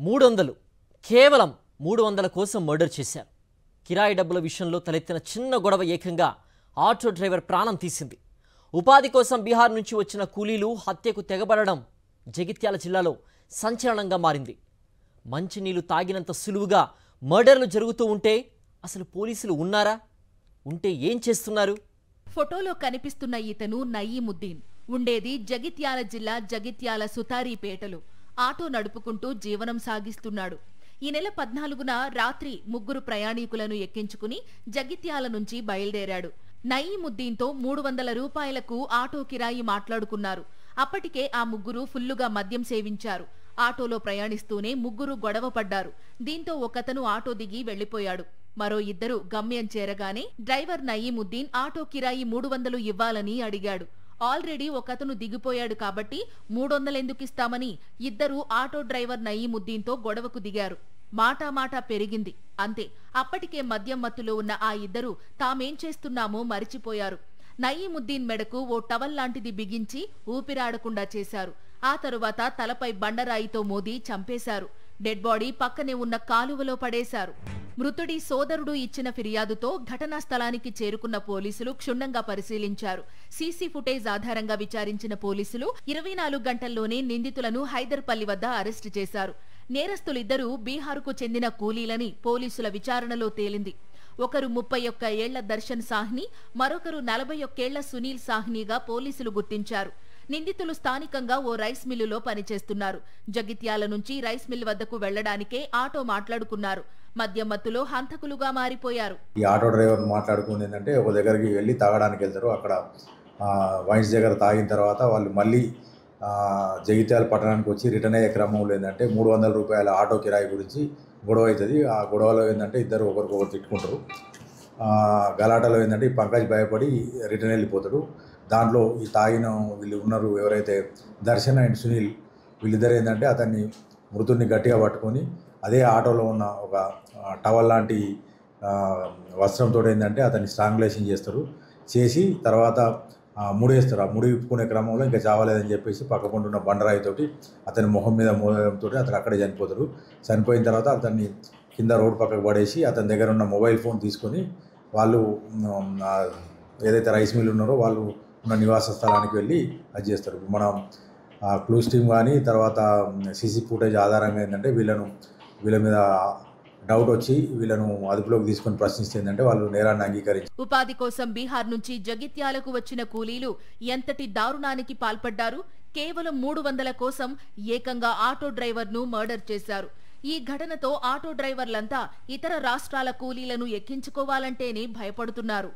300 కేవలం 300 కోసం మర్డర్ చేశారు. కిరాయి డబ్బుల విషయంలో తలెత్తిన చిన్న గొడవ ఏకంగా ఆటో డ్రైవర్ ప్రాణం తీసింది. ఉపాధి కోసం బీహార్ నుంచి వచ్చిన కూలీలు హత్యకు తెగబడడం జగిత్యాల జిల్లాలో సంచలనంగా మారింది. మంచినీళ్లు తాగినంత సులువుగా మర్డర్లు జరుగుతూ ఉంటే అసలు పోలీసులు ఉన్నారా? ఉంటే ఏం చేస్తున్నారు? ఫోటోలో కనిపిస్తున్న ఇతను నయీముద్దీన్. ఉండేది జగిత్యాల జిల్లా జగిత్యాల సుతారీపేటలో. ఆటో నడుపుకుంటూ జీవనం సాగిస్తున్నాడు. ఈ నెల 14న రాత్రి 3 ప్రయాణికులను ఎక్కించుకుని జగిత్యాల నుంచి బయలుదేరాడు. నయీముద్దీన్తో 300 రూపాయలకు ఆటో కిరాయి మాట్లాడుకున్నారు. అప్పటికే ఆ ముగ్గురు ఫుల్లుగా మద్యం సేవించారు. ఆటోలో ప్రయాణిస్తూనే ముగ్గురు గొడవ పడ్డారు. దీంతో ఒకతను ఆటో దిగి వెళ్లిపోయాడు. మరో ఇద్దరు గమ్యం చేరగానే డ్రైవర్ నయీముద్దీన్ ఆటో కిరాయి 300 ఇవ్వాలని అడిగాడు. ఆల్రెడీ ఒకతను దిగిపోయాడు కాబట్టి 300 ఎందుకిస్తామని ఇద్దరు ఆటో డ్రైవర్ నయీముద్దీన్తో గొడవకు దిగారు. మాటా పెరిగింది. అంతే, అప్పటికే మద్యం మత్తులో ఉన్న ఆ ఇద్దరు తామేం చేస్తున్నామో మరిచిపోయారు. నయీముద్దీన్ మెడకు ఓ టవల్ లాంటిది బిగించి ఊపిరాడకుండా చేశారు. ఆ తరువాత తలపై బండరాయితో మోది చంపేశారు. డెడ్ బాడీ పక్కనే ఉన్న కాలువలో పడేశారు. మృతుడి సోదరుడు ఇచ్చిన ఫిర్యాదుతో ఘటనా స్థలానికి చేరుకున్న పోలీసులు క్షుణ్ణంగా పరిశీలించారు. సీసీ ఫుటేజ్ ఆధారంగా విచారించిన పోలీసులు 24 గంటల్లోనే నిందితులను హైదర్పల్లి వద్ద అరెస్టు చేశారు. నేరస్తులిద్దరూ బీహార్కు చెందిన కూలీలని పోలీసుల విచారణలో తేలింది. ఒకరు 31 ఏళ్ల దర్శన్ సాహ్ని, మరొకరు 41 ఏళ్ల సునీల్ సాహ్నిగా పోలీసులు గుర్తించారు. నిందితులు స్థానికంగా ఓ రైస్ మిల్లులో పనిచేస్తున్నారు. జగిత్యాల నుంచి రైస్ మిల్ వద్దకు వెళ్లడానికే ఆటో మాట్లాడుకున్నారు. మద్యం మత్తులో హంతకులుగా మారిపోయారు. ఈ ఆటో డ్రైవర్ మాట్లాడుకుని ఏంటంటే ఒక దగ్గరికి వెళ్ళి తాగడానికి వెళ్తారు. అక్కడ వైన్స్ దగ్గర తాగిన తర్వాత వాళ్ళు మళ్ళీ జగిత్యాల పట్టణానికి వచ్చి రిటర్న్ అయ్యే క్రమంలో ఏంటంటే 300 రూపాయల ఆటో కిరాయి గురించి గొడవ అవుతుంది. ఆ గొడవలో ఏంటంటే ఇద్దరు ఒకరికొకరు తిట్టుకుంటారు. గలాటలో ఏంటంటే ఈ పంకజ్ భయపడి రిటర్న్ వెళ్ళిపోతాడు. దాంట్లో ఈ తాగిన వీళ్ళు ఉన్నారు ఎవరైతే దర్శన్ అండ్ సునీల్, వీళ్ళిద్దరు ఏంటంటే అతన్ని మృతుడిని గట్టిగా పట్టుకొని అదే ఆటోలో ఉన్న ఒక టవల్ లాంటి వస్త్రంతో ఏంటంటే అతన్ని స్ట్రాంగులేషన్ చేస్తారు. చేసి తర్వాత ముడేస్తారు. ఆ ముడి విప్పుకునే క్రమంలో ఇంకా చావలేదని చెప్పేసి పక్కకుంటున్న బండరాయితోటి అతని మొహం మీద మోయడంతో అతను అక్కడే చనిపోతారు. చనిపోయిన తర్వాత అతన్ని కింద రోడ్డు పక్కకు పడేసి అతని దగ్గర ఉన్న మొబైల్ ఫోన్ తీసుకొని వాళ్ళు ఏదైతే రైస్ మిల్ ఉన్నారో వాళ్ళు ఉన్న నివాస స్థలానికి వెళ్ళి అది చేస్తారు. మనం క్లూస్ టీమ్ కానీ తర్వాత సీసీ ఫుటేజ్ ఆధారంగా ఏంటంటే వీళ్ళ మీద డౌట్ వచ్చి వీళ్ళను అదుపులోకి తీసుకొని ప్రశ్నిస్తే ఏంటంటే వాళ్ళు నేరాన్ని అంగీకరించారు. ఉపాధి కోసం బీహార్ నుంచి జగిత్యాలకు వచ్చిన కూలీలు ఎంతటి దారుణానికి పాల్పడ్డారు? కేవలం 300 కోసం ఏకంగా ఆటో డ్రైవర్ను మర్డర్ చేశారు. ఈ ఘటనతో ఆటో డ్రైవర్లంతా ఇతర రాష్ట్రాల కూలీలను ఎక్కించుకోవాలంటేనే భయపడుతున్నారు.